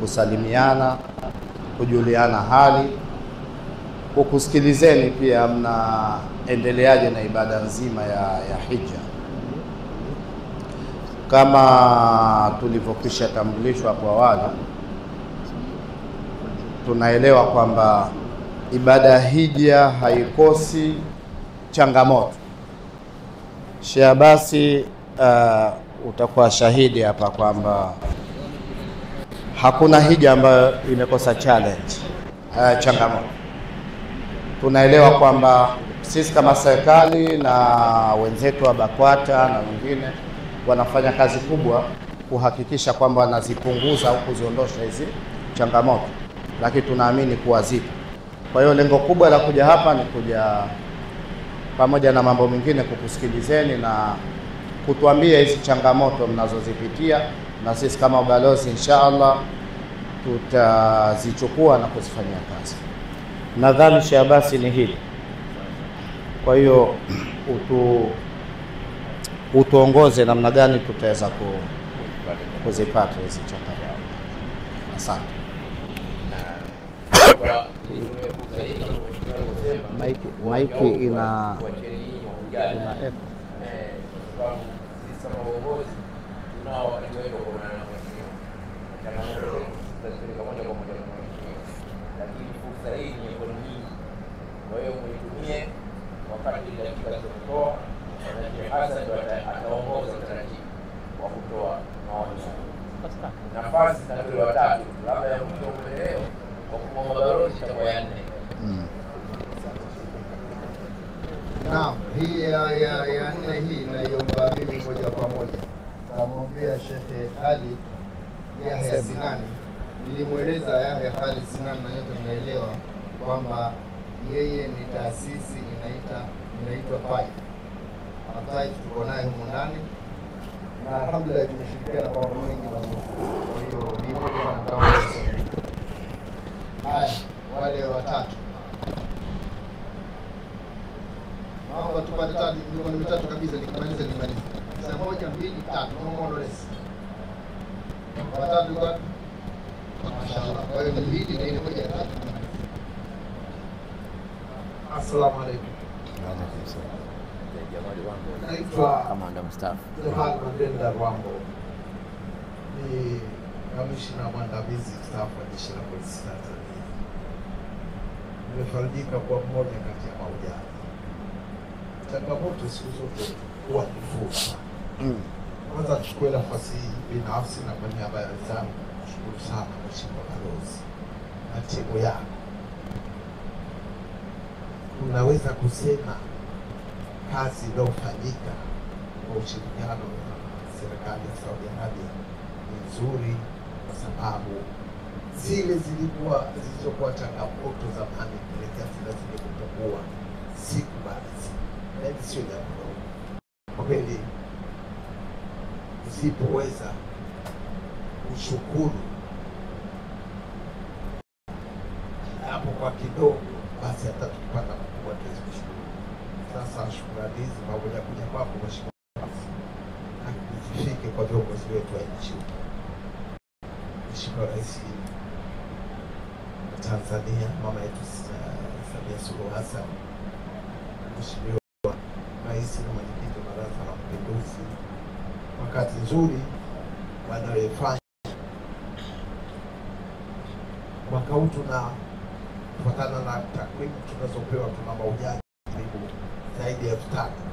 kusalimiana, kujuliana hali, kukusikilizeni pia mnaendeleaje na ibada nzima ya hija. Kama tulivyokwisha tambulishwa kwa awali, tunaelewa kwamba ibada ya hija haikosi changamoto. Sheikh basi utakuwa shahidi hapa kwamba hakuna hija ambayo imekosa changamoto. Tunaelewa kwamba sisi kama serikali na wenzetu wa BAKWATA na wengine wanafanya kazi kubwa kuhakikisha kwamba wanazipunguza au kuziondosha hizi changamoto, lakini tunaamini kuwa zipo. Kwa hiyo lengo kubwa la kuja hapa ni kuja pamoja na mambo mengine kukusikilizeni na kutuambia hizi changamoto mnazozipitia, na sisi kama ubalozi inshallah tutazichukua na kuzifanyia kazi. Nadhani Sheikh basi ni hili. Kwa hiyo utuongoze namna gani tutaweza kuzipata hizi changamoto. Asante. Maiki ina echo. Lakini fursa hii ni ekonomi. Kwa hiyo mwitumie wakati dakika za kutoa, na hasa ndio ataongoza utaratibu wa kutoa maoni. Nafasi na wale watatu, labda ya mwisho leo kwa kumwomba balozi kwa ya 4. Naam, hii ya 4 hii naiomba mimi moja kwa moja. Namwombea Sheikh Ali Yahya Sinani. Nilimweleza Yahya Ali Sinani na yote mnaelewa kwamba yeye ni taasisi inaitwa PAI. PAI tuko naye huko ndani na alhamdulillah tumeshirikiana kwa mambo mengi mazuri. Kwa hiyo ni moja na kama haya wale watatu. Mambo tupate tatu ndio ni mitatu kabisa nikimaliza nimaliza. Sasa 1 2 3 no more or less. Watatu kwa Mashallah. Kwa hiyo ni hili na ile moja ya tatu. Assalamu alaykum. Wa alaykum salaam. Jamani wangu Naitwa Kamanda Mustafa Zohar Mandenda Rwambo. Ni kamishna mwandamizi mstaafu wa Jeshi la Polisi Tanzania. Nimefarijika kuwa mmoja kati ya mahujaji. Changamoto siku zote huwa ni fursa. Kwanza tuchukue nafasi hii binafsi na kwa niaba ya wenzangu kushukuru sana Mheshimiwa Balozi na timu yako. Tunaweza kusema kazi iliyofanyika kwa ushirikiano na serikali ya Saudi Arabia ni nzuri, kwa sababu zilizokuwa changamoto zamani kuelekea zile zilizokuwa siku baada ya siku. Na sio jambo dogo. Kwa kweli usipoweza kushukuru hapo kwa kidogo, basi hata tukipata makubwa tuwezi kushukuru. Sasa shukrani hizi pamoja kuja kwako Mheshimiwa zifike kwa viongozi wetu wa nchi. Mheshimiwa Rais wa Tanzania, mama yetu Samia Suluhu Hassan, Mheshimiwa Rais na mwenyekiti wa Baraza la Mapinduzi, wakati nzuri wanayofanya mwaka huu. Kufuatana na takwimu tunazopewa, tuna mahujaji karibu zaidi ya 3,000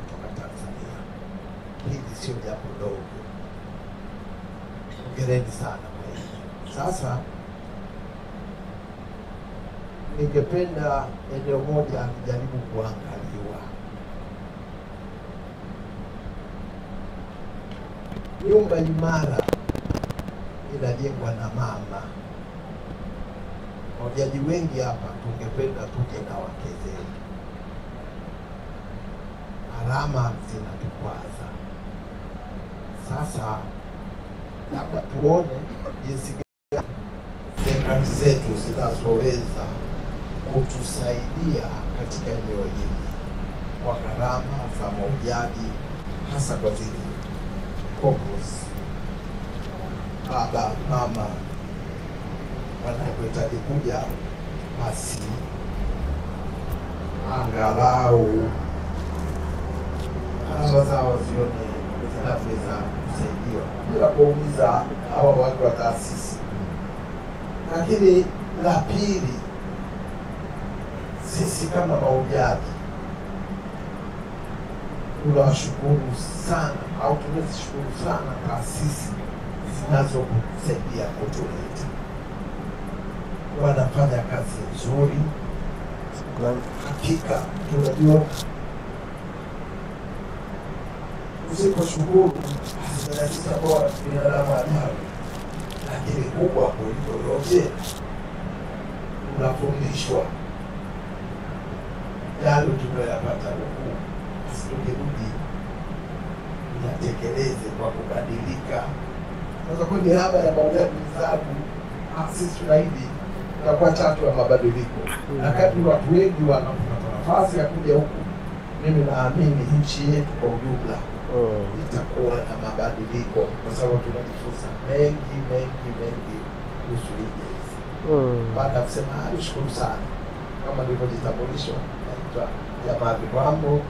kutoka Tanzania. Hili sio jambo dogo. Hongereni sana kwa hili. Sasa ningependa eneo moja nijaribu kuangaliwa. Nyumba imara inajengwa na mama. Wajaji wengi hapa tungependa tuje na wake zetu. Gharama zinatukwaza. Sasa labda tuone jinsi gani serikali zetu zinazoweza kutusaidia katika eneo hili kwa gharama za mahujaji, hasa kwa zile couples, baba, mama wanapohitaji kuja, basi angalau hawa zao zione zinaweza kusaidiwa bila kuumiza hawa watu wa taasisi. Lakini la pili, sisi kama mahujaji tunawashukuru sana au tunazishukuru sana taasisi zinazokusaidia kutuleta. Wanafanya kazi nzuri. Hakika tunajua usiposhukuru zinazisa kwa binadamu ajabu, lakini kubwa kuliko yote unafundishwa yale tunayopata huku, tukirudi yatekeleze kwa kubadilika. Sasa kwa niaba ya mahujaji wenzangu, sisi tunaahidi tutakuwa chachu ya mabadiliko, na kadri watu wengi wanapata nafasi ya kuja huku, mimi naamini nchi yetu kwa ujumla itakuwa na mabadiliko, kwa sababu tunajifunza mengi kuhusu hili. Baada ya kusema hayo, shukuru sana. Kama nilivyojitambulishwa, naitwa Jamal Mambo,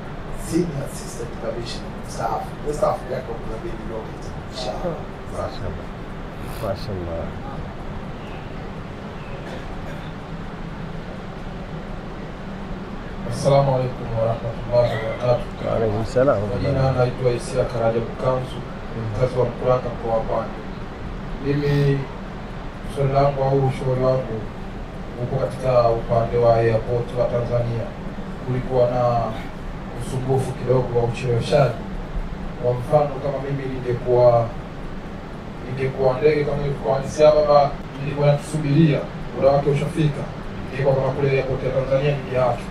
Senior Assistant Commissioner Mstaafu. Mstaafu yako kuna bili yote. Inshallah. Mashallah. Assalamu alaikum warahmatullahi wabarakatuh. Wa alaikum salam. Jina naitwa Isia Karajabu Kanzu, mkazi wa Mkuranga mkoa wa Pwani. Mimi swali langu au ushauri wangu uko katika upande wa airport wa Tanzania. Kulikuwa na usumbufu kidogo wa ucheleweshaji. Kwa mfano, kama mimi ningekuwa ndege kama ilikuwa Addis nilikuwa natusubiria muda wake ushafika, ningekuwa kama kule airport ya Tanzania ningeachwa,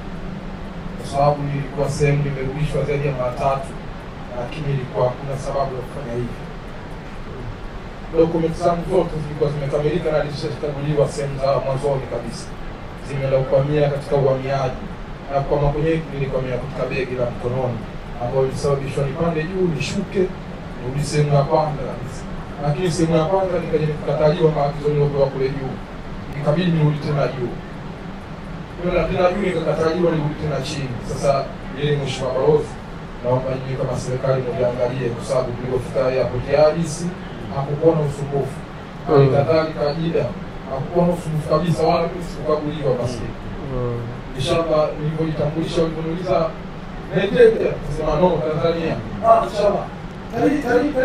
kwa sababu nilikuwa sehemu nimerudishwa zaidi ya mara 3, lakini ilikuwa hakuna sababu ya kufanya hivi. Dokumenti zangu zote zilikuwa zimekamilika na zilishakaguliwa sehemu za mwanzoni kabisa, zimelaukamia katika uhamiaji, na kwa mambo mengi nilikwamia katika begi la mkononi, ambayo ilisababishwa nipande juu nishuke nirudi sehemu ya kwanza kabisa. Lakini sehemu ya kwanza nikaja nikakataliwa maagizo niliyopewa kule juu, ikabidi nirudi tena juu. Kwa tena juu nikakataliwa nirudi tena chini. Sasa ile mheshimiwa balozi, naomba nyinyi kama serikali mliangalie, kwa sababu tulipofika hapo Addis hakukuwa na usumbufu. Kadhalika Jida hakukuwa na usumbufu kabisa, wala sikukaguliwa basi. Inshallah nilipojitambulisha waliponiuliza naendelea kusema no Tanzania. Inshallah. Karibu.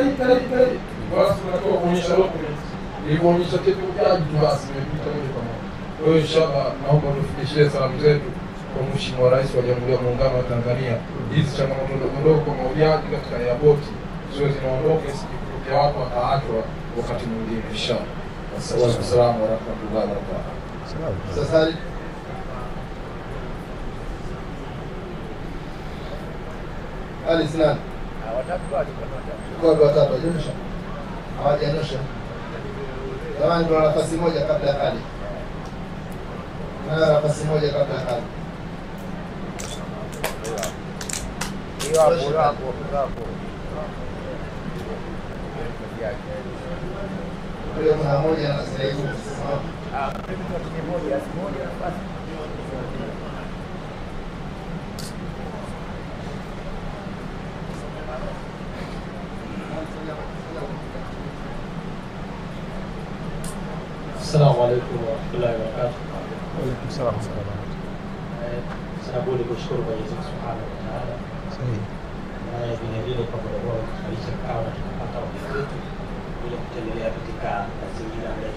Basi tunatoka kuonyesha documents. Nilipoonyesha kitu kiaji tu basi nimepita moja kwa moja. Kwa hiyo inshallah naomba tufikishie salamu zetu kwa Mheshimiwa Rais wa Jamhuri ya Muungano wa Tanzania. Hizi changamoto ndogo kwa mahujaji katika airport sio zinaondoka, isije watu wakaachwa wakati mwingine inshallah. Assalamu warahmatullahi wabarakatuh. Sasa Ali Sinan watatu wajonyesha hawajanyosha. Jamani, kuna nafasi moja kabla ya kali. Kuna nafasi moja kabla ya kali. Hiyo hapo. Kule kuna moja na sasa hivi. Moja nafasi. Assalamu alaikum warahmatullahi wabarakatuh. Wa alaikum salam. Sana budi kushukuru Mwenyezi Mungu Subhanahu wa Ta'ala. Sahihi. Na vile kwa barabara kufanyisha kao na tukapata wageni wetu ili kutembelea katika mazingira ya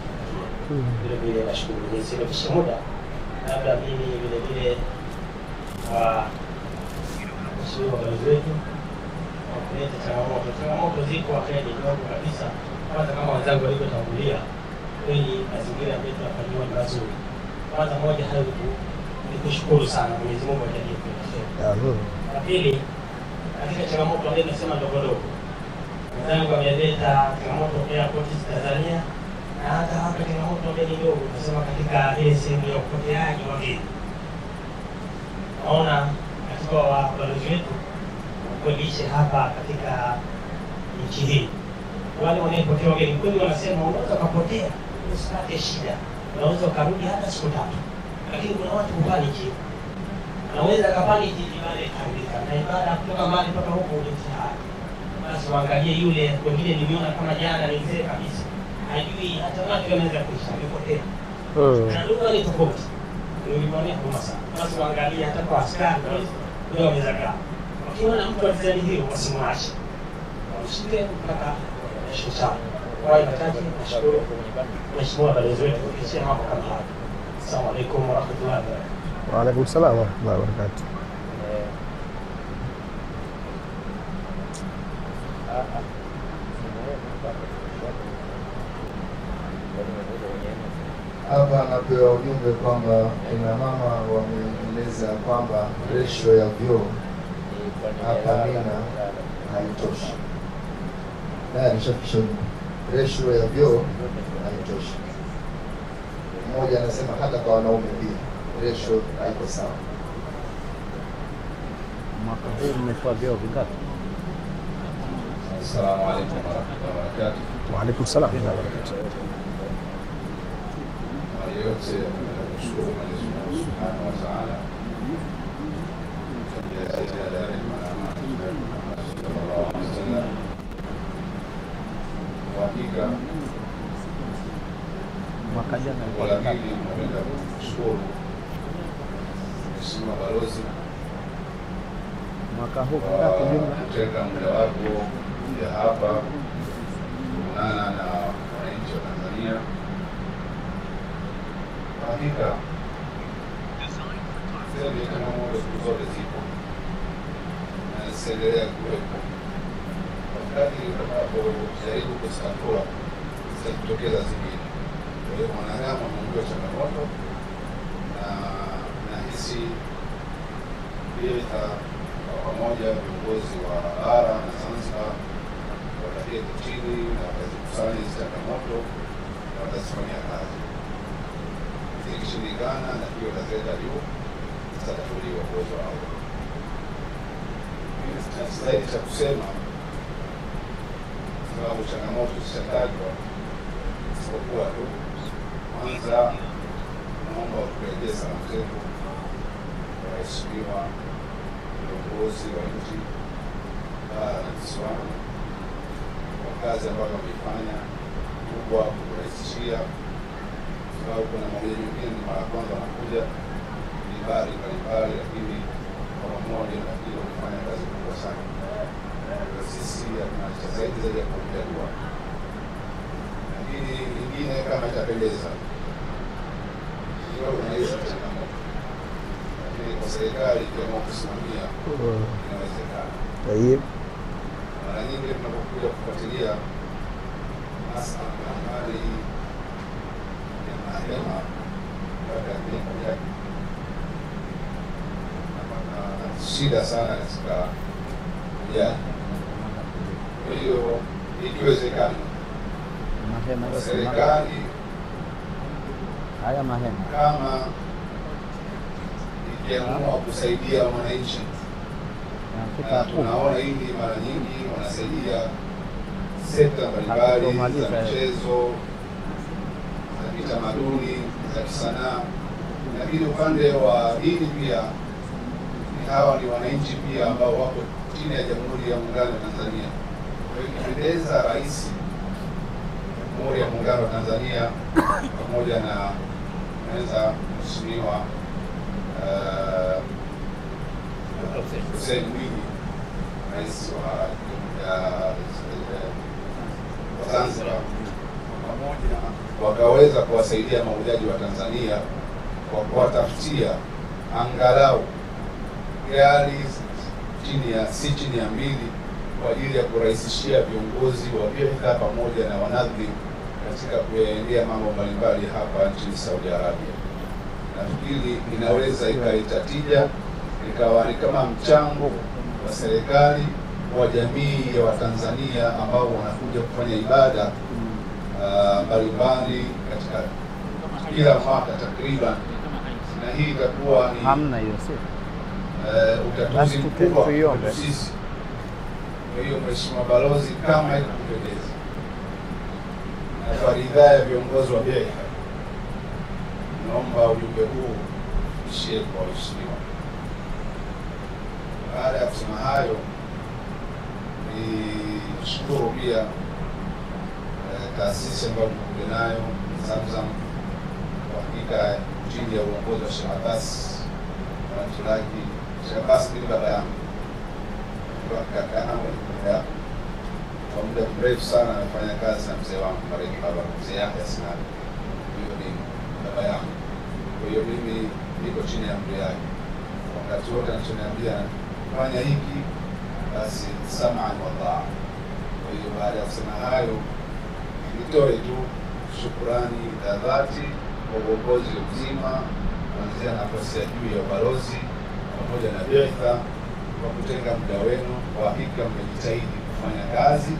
vile vile nashukuru Mwenyezi Mungu kisha muda. Labda mimi vile kushukuru wageni wetu kwa kuleta changamoto ziko wakati kidogo kabisa, kwanza kama wenzangu walivyotangulia, ili mazingira yetu yafanywe mazuri. Kwanza moja hayo ni kushukuru sana Mwenyezi Mungu ajalie kwa. La pili, katika changamoto ambazo tunasema ndogo ndogo, wenzangu wameleta changamoto ya koti Tanzania, na hata hapa changamoto ndogo ndogo tunasema katika ile sehemu ya upoteaji wa wageni. Naona katika wabalozi wetu kuishi hapa katika nchi hii, wale wanaopotea wageni kweli wanasema unaweza kupotea usipate shida, unaweza ukarudi hata siku 3, lakini kuna watu kupaniki. Anaweza akapaniki ibada ikamilika, na ibada kutoka mbali mpaka huko ni mtihani. Basi waangalie yule, wengine nimeona kama jana ni mzee kabisa, hajui hata watu wanaweza kuishi, amepotea. Na lugha ni tofauti, nilimwambia kwa sana. Basi waangalie hata kwa askari ndio waweza kaa. Wakiona mtu alizani hiyo wasimwache, wamshike mpaka kesho sana. Kwa hiyo nataka nashukuru Mheshimiwa Balozi wetu kupitia mambo kama haya. Asalamu alaykum wa rahmatullahi wa barakatuh. Wa alaykum salaam wa rahmatullahi wa barakatuh. Hapa anapewa ujumbe kwamba kina mama wameeleza kwamba ratio ya vyoo hapa Mina haitoshi. Na nishafikisha ratio ya vyoo haitoshi. Mmoja anasema hata kwa wanaume pia ratio haiko sawa. Mwaka huu mmetoa vyoo vingapi? Assalamu alaykum wa rahmatullahi wa barakatuh. Wa alaykum salaam wa barakatuh. Yote tunashukuru Mwenyezi Mungu Subhanahu wa Ta'ala. Hakika Mwaka jana wala pili tunapenda kushukuru Mheshimiwa Balozi mwaka huu ngapi jumla? kutenga muda wako kuja hapa kuonana na wananchi wa Tanzania. Hakika zile changamoto zote zipo na zitaendelea kuwepo. Wakati tunapojaribu kuzitatua zitatokeza zingine. Kwa hiyo mwanadamu anaujua changamoto na nahisi vile kwa pamoja viongozi wa bara na Zanzibar wataketi chini na watazikusanya hizi changamoto na watazifanyia kazi. Zikishindikana na hiyo tazeta juu zitatatuliwa kwa uwezo wao. Zaidi cha kusema sababu changamoto zishatajwa, isipokuwa tu kwanza naomba utuelekee salamu zetu waheshimiwa viongozi wa nchi bara na visiwani kwa kazi ambayo wameifanya kubwa kurahisishia, sababu kuna mamoja mengine ni mara kwanza wanakuja ni bari mbalimbali, lakini kwa pamoja nafikiri wamefanya kazi kubwa sana. Kwa sisi hatuna zaidi ya kuombea dua, lakini ingine kama itapendeza kidogo na hizo changamoto, lakini kwa serikali ikiamua kusimamia inawezekana. Mara nyingi tunapokuja kufuatilia hasa habari ya mahakama mpaka kile shida sana katika ujaji. Kwa hiyo ikiwezekana serikali haya mahema kama ikiamua kusaidia wananchi, na tunaona hili mara nyingi wanasaidia sekta mbalimbali za michezo, za kitamaduni, za kisanaa, lakini upande wa dini pia hawa ni wananchi pia ambao wako chini ya Jamhuri ya Muungano wa Tanzania. Kwa hiyo ikipendeza Rais Jamhuri ya Muungano wa Tanzania pamoja na mwenza Mheshimiwa Hussein Mwinyi, Rais wa Zanzibar, pamoja wakaweza kuwasaidia mahujaji wa Tanzania kwa kuwatafutia angalau gari si chini ya 2 kwa ajili ya kurahisishia viongozi wa biashara pamoja na wanadhi katika kuyaendea mambo mbalimbali hapa nchini Saudi Arabia. Nafikiri inaweza ikaleta tija, ikawa ni kama mchango wa serikali wa jamii ya Watanzania ambao wanakuja kufanya ibada mbalimbali katika kila mwaka takriban, na hii itakuwa ni hamna hiyo sio utatuzi mkubwa kwa sisi. Kwa hiyo Mheshimiwa Balozi, kama ikupendeza na kwa ridhaa ya viongozi wa biashara, tunaomba ujumbe huu uishie kwa waheshimiwa. Baada ya kusema hayo, ni shukuru pia taasisi ambayo tumekuja nayo Zamzam, kwa hakika chini ya uongozi wa Sheikh Abbas Mtulaki. Sheikh Abbas ni baba yangu, kaka yangu, kwa muda mrefu sana amefanya kazi na mzee wangu marehemu baba mzee Yahya Sinani. Huyo ni baba yangu, kwa hiyo mimi niko chini ya amri yake. Wakati wote anachoniambia fanya hiki, basi sam'an wa ta'a. Kwa hiyo baada ya kusema hayo, nitoe tu shukrani za dhati kwa uongozi mzima kuanzia nafasi ya juu ya ubalozi pamoja na Biitha kwa kutenga muda wenu. Kwa hakika mmejitahidi kufanya kazi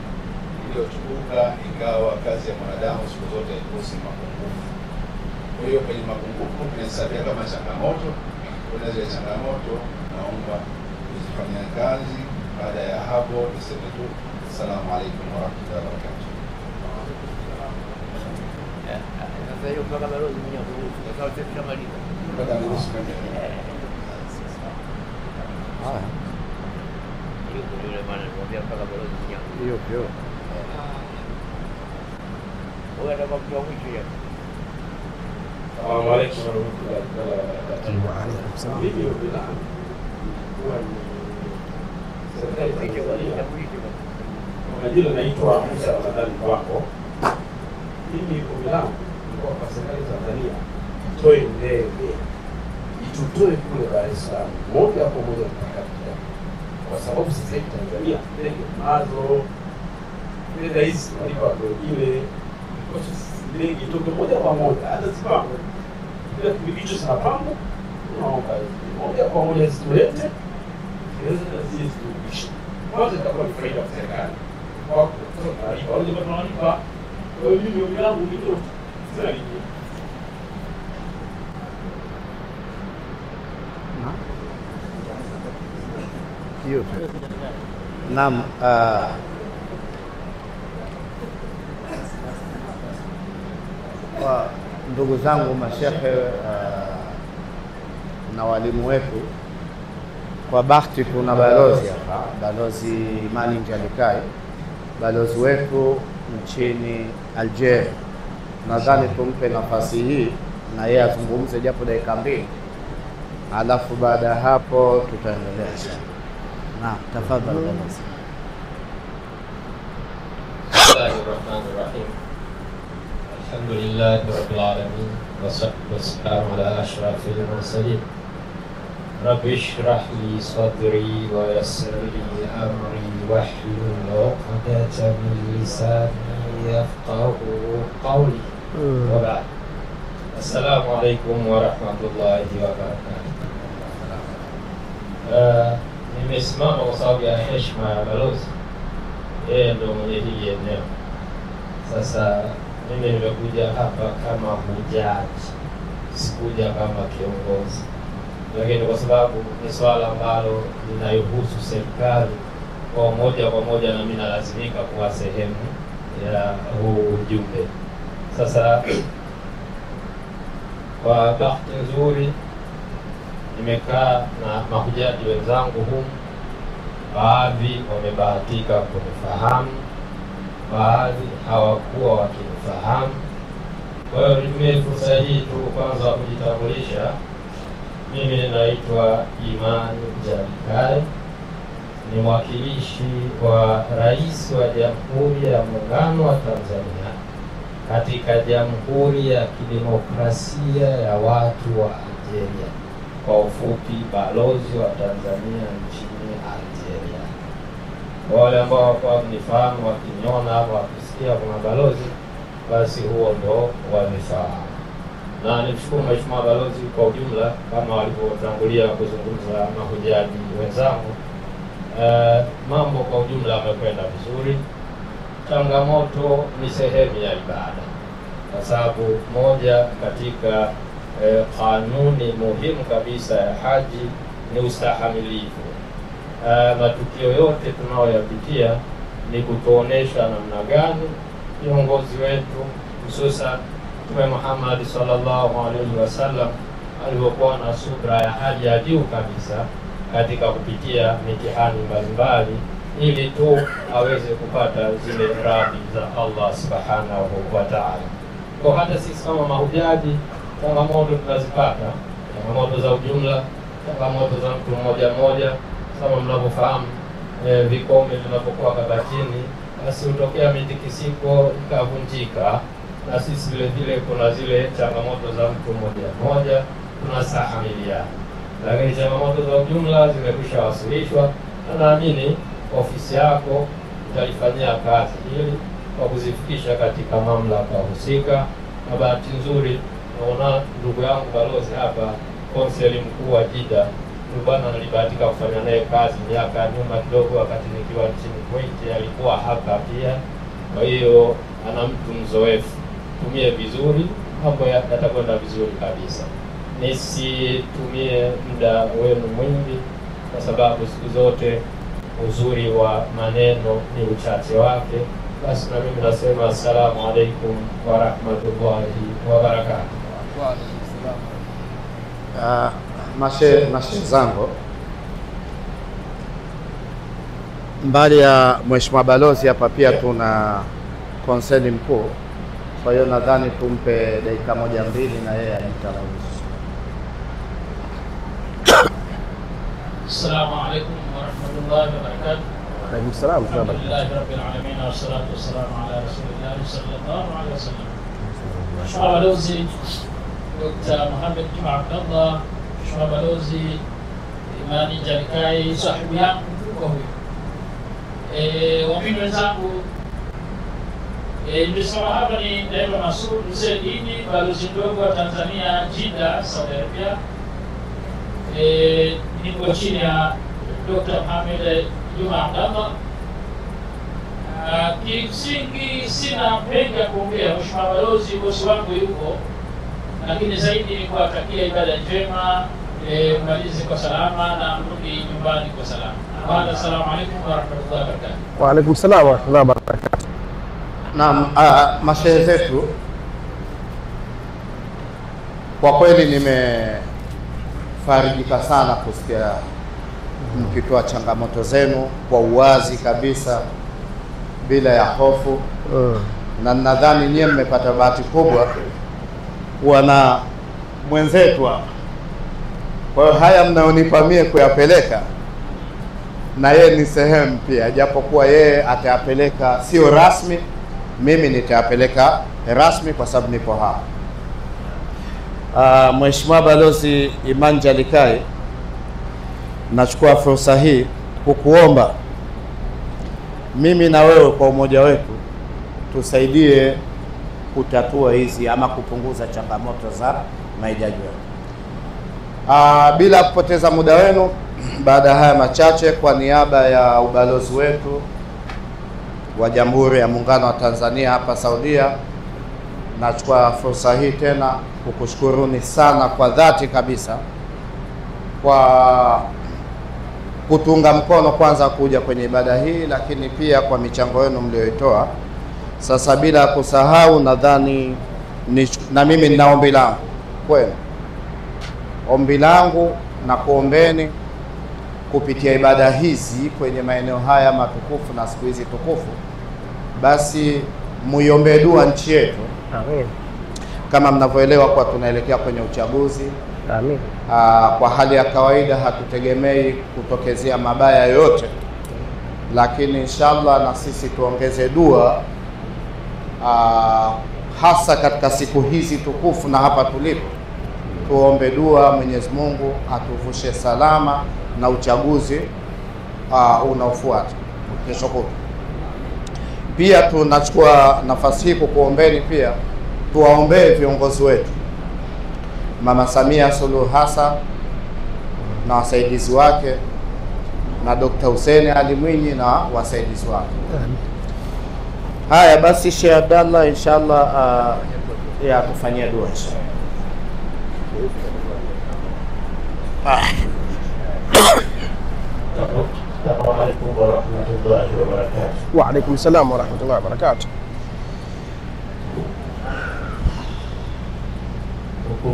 iliyotukuka, ingawa kazi ya mwanadamu siku zote haikosi mapungufu. Kwa hiyo kwenye mapungufu tunahesabia kama changamoto. Kuna zile changamoto naomba kuzifanyia kazi. Baada ya hapo niseme tu assalamu alaykum wa rahmatullahi wa barakatuh. Sasa hiyo mpaka balozi mwenyewe kuruhusu, kwa sababu sisi tumaliza. Mpaka niruhusu mimi. Haya. Hiyo ndio ile maana nikwambia mpaka balozi mwenyewe. Hiyo pia. Wewe ndio kwa mwisho hiyo. Assalamu alaykum wa rahmatullahi wa barakatuh. Wa alaykum salaam. Mimi bila huwa ni majina naitwa Musa Ramadhani wako. Mimi ombi langu kwa serikali ya Tanzania itoe ndege itutoe kule Dar es Salaam moja kwa moja mpaka Dar, kwa sababu sasa hivi Tanzania ndege nazo ndege hizi walipa ile ndege itoke moja kwa moja hata Zimbabwe ile kibicho zinapangwa, tunaomba moja kwa moja zitulete kwanza itakuwa ni faida kwa serikali. Kwa taarifa wale ambao wanalipa, kwa hiyo mimi ombi langu ni hilo. Hiyo. Naam, kwa ndugu zangu mashehe na walimu wetu, kwa bahati kuna balozi hapa, balozi Imani Njalikai, balozi wetu nchini Algeria. Nadhani tumpe nafasi hii na yeye azungumze japo dakika mbili, alafu baada ya hapo tutaendelea. Naam, tafadhali balozi. Bismillahirrahmanirrahim. Alhamdulillahi rabbil alamin wassalatu wassalamu ala ashrafil mursalin. Rabbi shrah li sadri wa yassir li amri wahlul 'uqdatan min lisani yafqahu qawli. Wa ba'd. Assalamu alaykum wa rahmatullahi wa barakatuh. Nimesimama kwa sababu ya heshima ya balozi, yeye ndio mwenye hili eneo. Sasa mimi nimekuja hapa kama hujaji, sikuja kama kiongozi, lakini kwa sababu ni swala ambalo linayohusu serikali kwa moja na mimi nalazimika kuwa sehemu ya huu ujumbe. Sasa kwa bahati nzuri nimekaa na mahujaji wenzangu humu, baadhi wamebahatika kunifahamu, baadhi hawakuwa wakinifahamu. Kwa hiyo nitumie fursa hii tu kwanza kujitambulisha. Mimi naitwa Imani Njalikai, ni mwakilishi wa Rais wa Jamhuri ya Muungano wa Tanzania katika Jamhuri ya Kidemokrasia ya Watu wa Algeria, kwa ufupi balozi wa Tanzania nchini Algeria. Kwa wale ambao hawanifahamu, wakiniona au wakisikia kuna balozi, basi huo ndo wanifahamu. Na nimshukuru Mheshimiwa Balozi kwa ujumla, kama walivyotangulia kuzungumza mahujaji wenzangu. Mambo kwa ujumla yamekwenda vizuri. Changamoto ni sehemu ya ibada, kwa sababu moja katika kanuni muhimu kabisa ya haji ni ustahamilifu. Matukio yote tunayoyapitia ni kutuonesha namna gani viongozi wetu, hususan Mtume Muhammad sallallahu alaihi wasallam alivyokuwa na subra ya hali ya juu kabisa katika kupitia mitihani mbalimbali ili tu aweze kupata zile radhi za Allah subhanahu wa ta'ala. Kwa hata sisi kama mahujaji, changamoto tunazipata, changamoto za ujumla, changamoto za mtu mmoja mmoja. Kama mnavyofahamu, vikombe tunapokuwa kabatini, basi hutokea mitikisiko ikavunjika, na sisi vile vile kuna zile changamoto za mtu mmoja mmoja tunastahimiliana, lakini changamoto za ujumla zimekwisha wasilishwa, na naamini ofisi yako italifanyia kazi hili kwa kuzifikisha katika mamlaka husika. Na bahati nzuri naona ndugu yangu balozi hapa, konseli mkuu wa Jida, bwana nilibahatika kufanya naye kazi miaka nyuma kidogo wakati nikiwa nchini Kuwait, alikuwa hapa pia. Kwa hiyo ana mtu mzoefu, tumie vizuri, mambo yatakwenda vizuri kabisa. Nisitumie muda wenu mwingi, kwa sababu siku zote uzuri wa maneno ni uchache wake. Basi na mimi nasema assalamu alaikum wa rahmatullahi wa barakatuh. Mashe zangu, mbali ya Mheshimiwa Balozi hapa pia tuna konseli mkuu, kwa hiyo nadhani tumpe dakika 1-2 na yeye ajitarahusu. Assalamu alaikum wa rahmatullahi wa barakatuh. Waalaikum salam. Alhamdulillahi rabbil alamin wa salatu wassalamu ala rasulillah sallallahu alaihi wasallam. Mheshimiwa Balozi Dr. Mohamed Juma Abdallah, Mheshimiwa Balozi Imani Jalikai, sahibu yangu kwa huyo. Wapendwa wenzangu, nimesema hapa ni Daiva Masud Husseini, balozi mdogo wa Tanzania Jeddah, Saudi Arabia. Niko chini ya Dr. Mohamed Juma Abdallah. Kimsingi sina mengi ya kuongea, Mheshimiwa Balozi, bosi wangu yuko, lakini zaidi ni kuwatakia ibada njema, malize kwa salama na mrudi nyumbani kwa salama. Assalamu alaikum wa rahmatullahi wa barakatuh. Wa alaikum salam wa rahmatullahi wa barakatuh. Naam, mashehe zetu, kwa kweli nimefarijika sana kusikia mkitoa changamoto zenu kwa uwazi kabisa bila ya hofu. Na nadhani nyie mmepata bahati kubwa kuwa na mwenzetu hapa. Kwa hiyo haya mnaonipa mie kuyapeleka, na yeye ni sehemu pia, japokuwa yeye atayapeleka sio rasmi, mimi nitayapeleka rasmi kwa sababu nipo hapa. Mheshimiwa Balozi Imani Jalikai, nachukua fursa hii kukuomba mimi na wewe kwa umoja wetu tusaidie kutatua hizi ama kupunguza changamoto za mahijaji wetu. Bila kupoteza muda wenu, baada ya haya machache, kwa niaba ya ubalozi wetu wa Jamhuri ya Muungano wa Tanzania hapa Saudia, nachukua fursa hii tena kukushukuruni sana kwa dhati kabisa kwa kutunga mkono kwanza kuja kwenye ibada hii, lakini pia kwa michango yenu mlioitoa. Sasa bila kusahau, nadhani na mimi nina ombi langu kwenu, ombi langu na kuombeni kupitia ibada hizi kwenye maeneo haya matukufu na siku hizi tukufu, basi muiombee dua nchi yetu. Amin. Kama mnavyoelewa kwa tunaelekea kwenye uchaguzi. Amin. Kwa hali ya kawaida hatutegemei kutokezea mabaya yoyote, lakini inshallah na sisi tuongeze dua, hasa katika siku hizi tukufu na hapa tulipo, tuombe dua Mwenyezi Mungu atuvushe salama na uchaguzi unaofuata kesho kutwa. Pia tunachukua nafasi hii kukuombeni pia tuwaombee viongozi wetu, Mama Samia Suluhu Hassan na wasaidizi wake, na Dr. Hussein Ali Mwinyi na wasaidizi wake. Haya basi, Sheikh Abdallah inshallah ya kufanyia dua inshallah. Assalamu alaikum wa rahmatullahi wa barakatuh. Wa alaikum salam wa rahmatullahi wa barakatuh.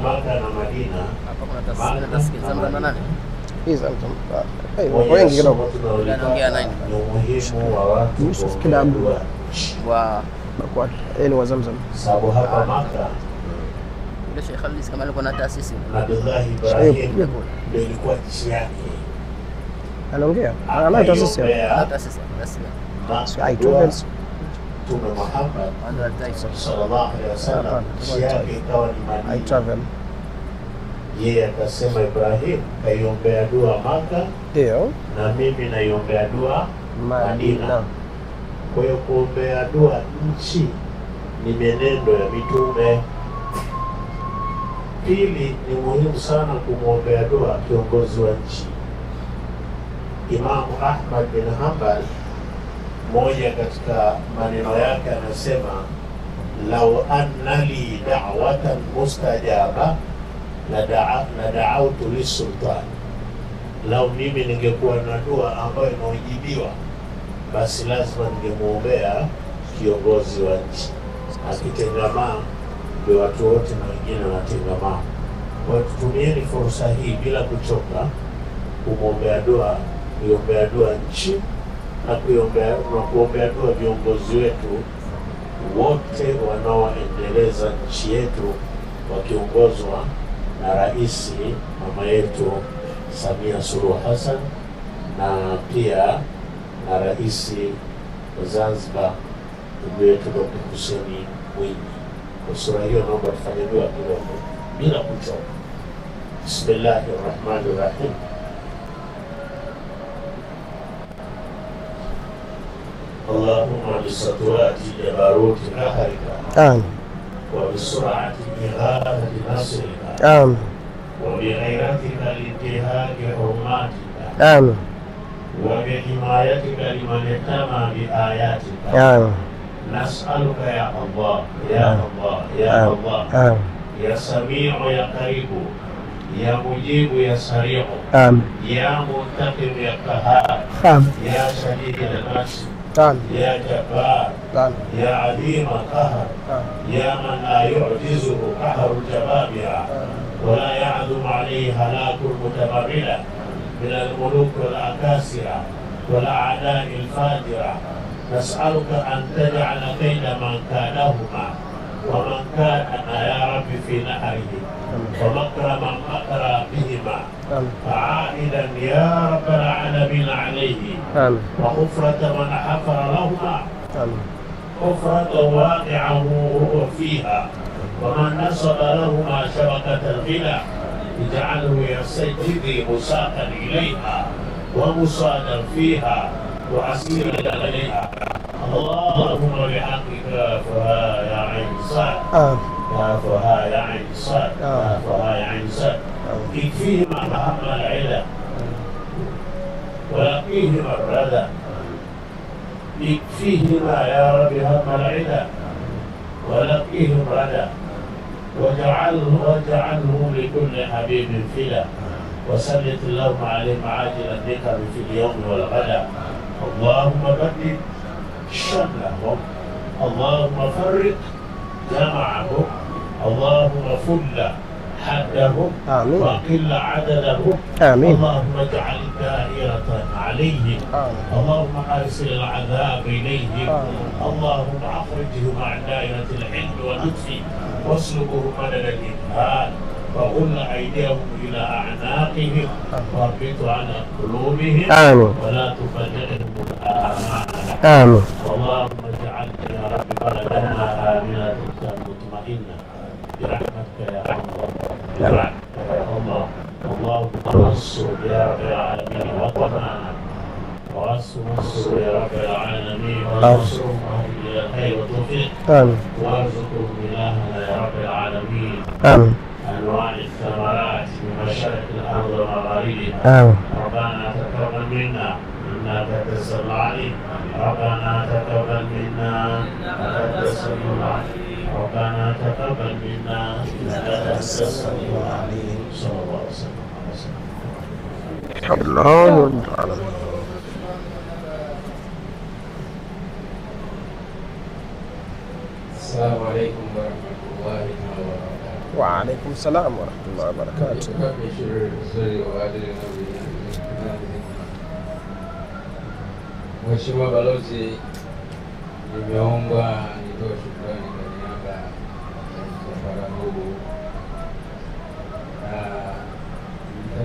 Maka na Madina. Hapa kuna tasiri Zamzam na nani? Hii Zamzam. Wengi kidogo. Anaongea nani? Ni umuhimu wa watu Yusuf Kidabu wa BAKWATA. Yeye ni wa Zamzam. Sababu hapa Maka ile Sheikh Khamis kama alikuwa na taasisi. Nabii Ibrahim ndio ilikuwa nchi yake. Anaongea. Ana taasisi. Mtume Muhammad sallallahu alaihi wasallam nchi yake ikawa ni Madina. Yeye akasema Ibrahim kaiombea dua Maka, ndio, na mimi naiombea dua Madina. Kwa hiyo kuombea dua nchi ni menendo ya mitume. Pili, ni muhimu sana kumwombea dua kiongozi wa nchi. Imamu Ahmad bin Hanbal, moja katika maneno yake anasema, lau anna li da'watan mustajaba la da'awtu lisultan, lau mimi ningekuwa na dua ambayo inaojibiwa, basi lazima ningemwombea kiongozi wa nchi. Akitengamaa ndio watu wote na wengine wanatengamaa. Kwa hiyo tutumieni fursa hii bila kuchoka kumwombea dua, kuiombea dua nchi na kuombea dua viongozi wetu wote wanaoendeleza nchi yetu wakiongozwa na Rais mama yetu Samia Suluhu Hassan, na pia na Rais wa Zanzibar ndugu yetu Dr. Hussein Mwinyi. Kwa sura hiyo naomba tufanye dua kidogo bila kuchoka. Bismillahirrahmanirrahim. Allahumma bisatuati jabaruti qahrika wa bisur'ati ighadati nasrika wa bighairatika lintihaki hurumatika wa bihimayatika liman ihtama biayatika. نسألك يا الله يا الله يا الله يا سميع يا قريب يا مجيب يا سريع يا منتقم يا قهار يا شديد البأس يا جبار يا عظيم القهر يا من لا يعجزه قهر الجبابرة ولا يعظم عليه هلاك المتبرلة من الملوك والأكاسرة والأعداء الفاجرة. نسألك أن تجعل كيد من كادهما ومن كادنا يا رب في نحره، ومكر من مكر بهما فعائدا يا رب العالمين عليه، وحفرة من حفر لهما حفرة واقعه هو فيها، ومن نصب لهما شبكة الغنى اجعله يستجدي مساقا إليها ومصادا فيها وأسيرا عليها. اللهم بحقك كافها يا عين صاد كافها يا عين صاد كافها يا عين صاد اكفيهما هم العلا ويقيهما الردى، اكفيهما يا رب هم العلا ولقيهم ردى، واجعله لكل حبيب فدا، وسلط اللهم عليهم عاجل النقم في اليوم والغدا. اللهم بدد شملهم، اللهم فرق جمعهم، اللهم فل حدهم وقل عددهم. اللهم اجعل دائرة عليهم، اللهم ارسل العذاب اليهم، اللهم اخرجهم عن دائرة الحلم واللطف واسلكهم مدد الإمهال، وغل أيديهم إلى أعناقهم واربط على قلوبهم ولا تفرقهم الآمال. اللهم اجعلنا يا رب بلدنا آمنة مطمئنة برحمتك يا الله يا الله. اللهم انصر يا رب العالمين وطننا، وانصر يا رب العالمين وانصرهم إلى الخير والتوفيق، وارزقهم إلهنا يا رب العالمين أنواع الثمرات من مشارق الأرض ومغاربها. ربنا تقبل منا إنك أنت السميع العليم، ربنا تقبل منا إنك أنت السميع العليم، ربنا تقبل منا إنك أنت السميع العليم. صلى الله عليه وسلم. الله تعالى. السلام عليكم ورحمة الله وبركاته. Waalaikum salam wa rahmatullahi wa barakatuh. Mheshimiwa Balozi, nimeomba nitoe shukrani kwa niaba ya msafara huu.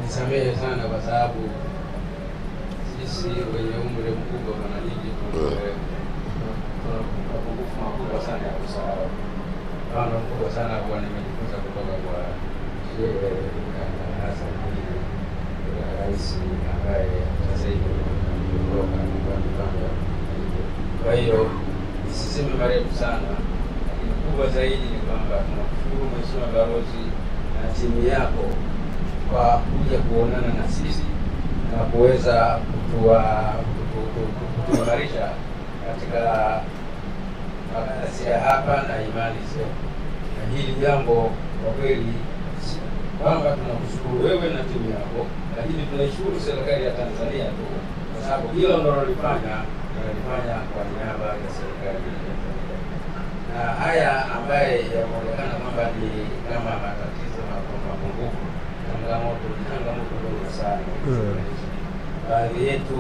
Nisamehe sana kwa sababu sisi wenye umri mkubwa mara nyingi tuna mapungufu makubwa sana ya kusahau. Mfano mkubwa sana kwa nimejifunza kutoka kwa Hassan Mwinyi, rais ambaye sasa hivi kutoka nyumbani kwanza. Kwa hiyo nisiseme marefu sana, lakini kubwa zaidi ni kwamba tunakushukuru Mheshimiwa Balozi na timu yako kwa kuja kuonana na sisi na kuweza kutuimarisha katika makazi ya hapa na imani zetu. Na hili jambo kwa kweli kwamba tunakushukuru wewe na timu yako, lakini tunaishukuru serikali ya Tanzania tu kwa sababu hilo unalolifanya tunalifanya kwa niaba ya serikali ya Tanzania. Na haya ambaye yameonekana kwamba ni kama matatizo na mapungufu, changamoto ndogo sana. Baadhi yetu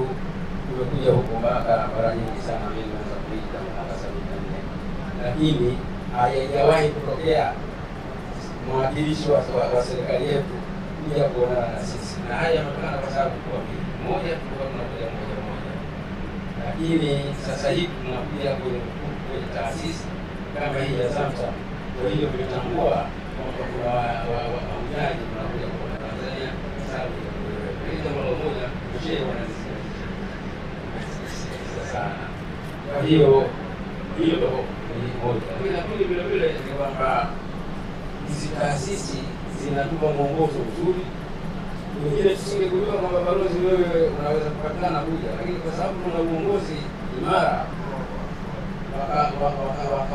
tumekuja huko mara nyingi sana, mimi naweza kuita mpaka 74, lakini haijawahi kutokea mwakilishi wa serikali yetu kuja kuonana na sisi, na haya yametokana kwa sababu kwa moja tulikuwa tunakuja moja, lakini sasa hivi tunakuja kwenye taasisi kama hii ya Zamzam. Kwa hiyo tumetambua kwamba kuna wahujaji tunakuja kutoka Tanzania sababu hili jambo moja mshehe wanasikia sana. Kwa hiyo hilo ni moja, lakini vile vile ni kwamba hizi taasisi zinatupa mwongozo mzuri. Wengine tusingegundua kwamba balozi wewe unaweza kupatikana kuja, lakini kwa sababu tuna uongozi imara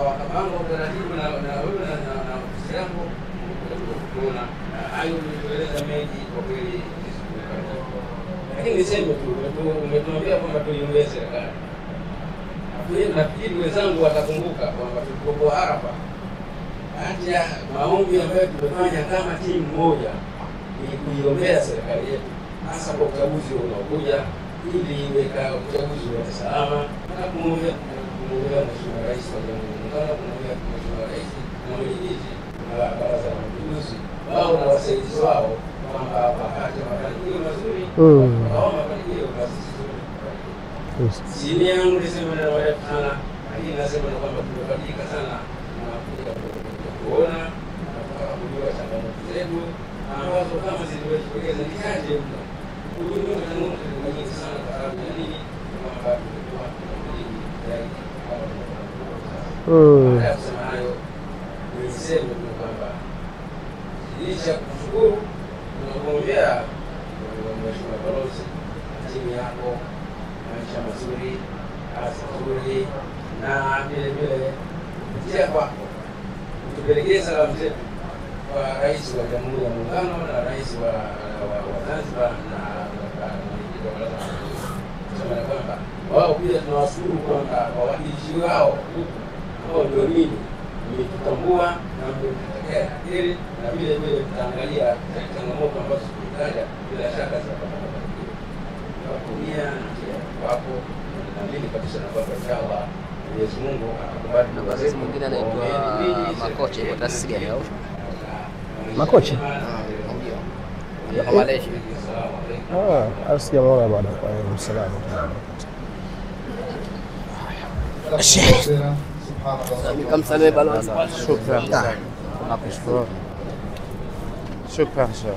wakapanga utaratibu na wewe na ofisi yako kuona hayo nilikueleza mengi kwa kweli. Lakini niseme tu umetuambia kwamba tuiombee serikali. Nafikiri wenzangu watakumbuka kwamba tulipokuwa Arafa, kati ya maombi ambayo tumefanya kama timu moja ni kuiombea serikali yetu, hasa kwa uchaguzi unaokuja, ili iwe uchaguzi wa salama, na kumwombea Mheshimiwa Rais wa Jamhuri ya Muungano, kumwombea Mheshimiwa Rais na mwenyekiti wa Baraza la Mapinduzi wao na wasaidizi wao kwamba wapate mafanikio mazuri, wao mafanikio basi sisi yangu nisema na wale sana, lakini nasema kwamba tumebadilika sana na kuja kuona na kujua changamoto zetu ambazo kama ziliweza ni chache mno. Kujua changamoto ni nyingi sana kwa sababu ya nini? Kwamba tumekuwa tunajadili zaidi kama tunavyoona. Kusema hayo niseme tu kwamba licha kushukuru tunakuombea Mheshimiwa Balozi timu yako maisha mazuri, kazi nzuri, na vile vile kupitia kwako tupelekee salamu zetu kwa Rais wa Jamhuri ya Muungano na Rais wa Zanzibar na mwenyekiti wa Baraza la Mapinduzi. Kusema kwamba wao pia tunawashukuru kwamba wawakilishi wao huku ambao ndio mimi mmetutambua na mmetutekea hili, na vile vile tutaangalia changamoto ambazo tunataja, bila shaka zitapata mafanikio. Tunakunia wapo na mimi kabisa na kwamba inshallah Mwenyezi Mungu atakubali. Na basi mwingine anaitwa Makoche kwa taasisi gani au? Makoche? Ndio. Kwa Malaysia. Asijamuona bado kwa msalama. Kamsamehe balozi. Shukran. Nakushukuru. Shukran sana.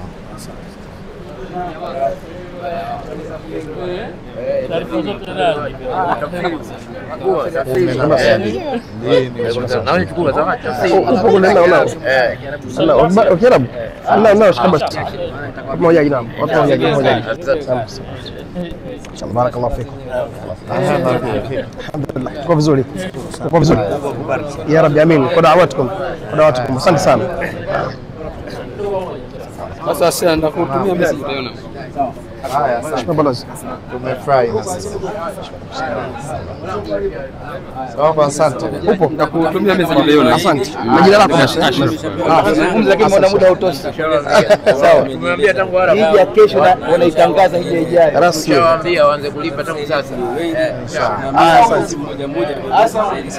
Barakallahu fikum. Kwa vizuri. Kwa vizuri. Ya Rabbi amin. Kwa da'awatukum. Asante sana. Sasa sasa nakutumia message utaiona. Haya, asante. Tumefurahi na sisi. Sawa, asante. Upo nakutumia message utaiona. Asante. Majina lako lakini muda hautoshi. Sawa. Tumemwambia tangu wala. Hii ya kesho wanaitangaza hii ijayo. Rasmi. Tushawaambia waanze kulipa tangu sasa. Inshallah. Asante.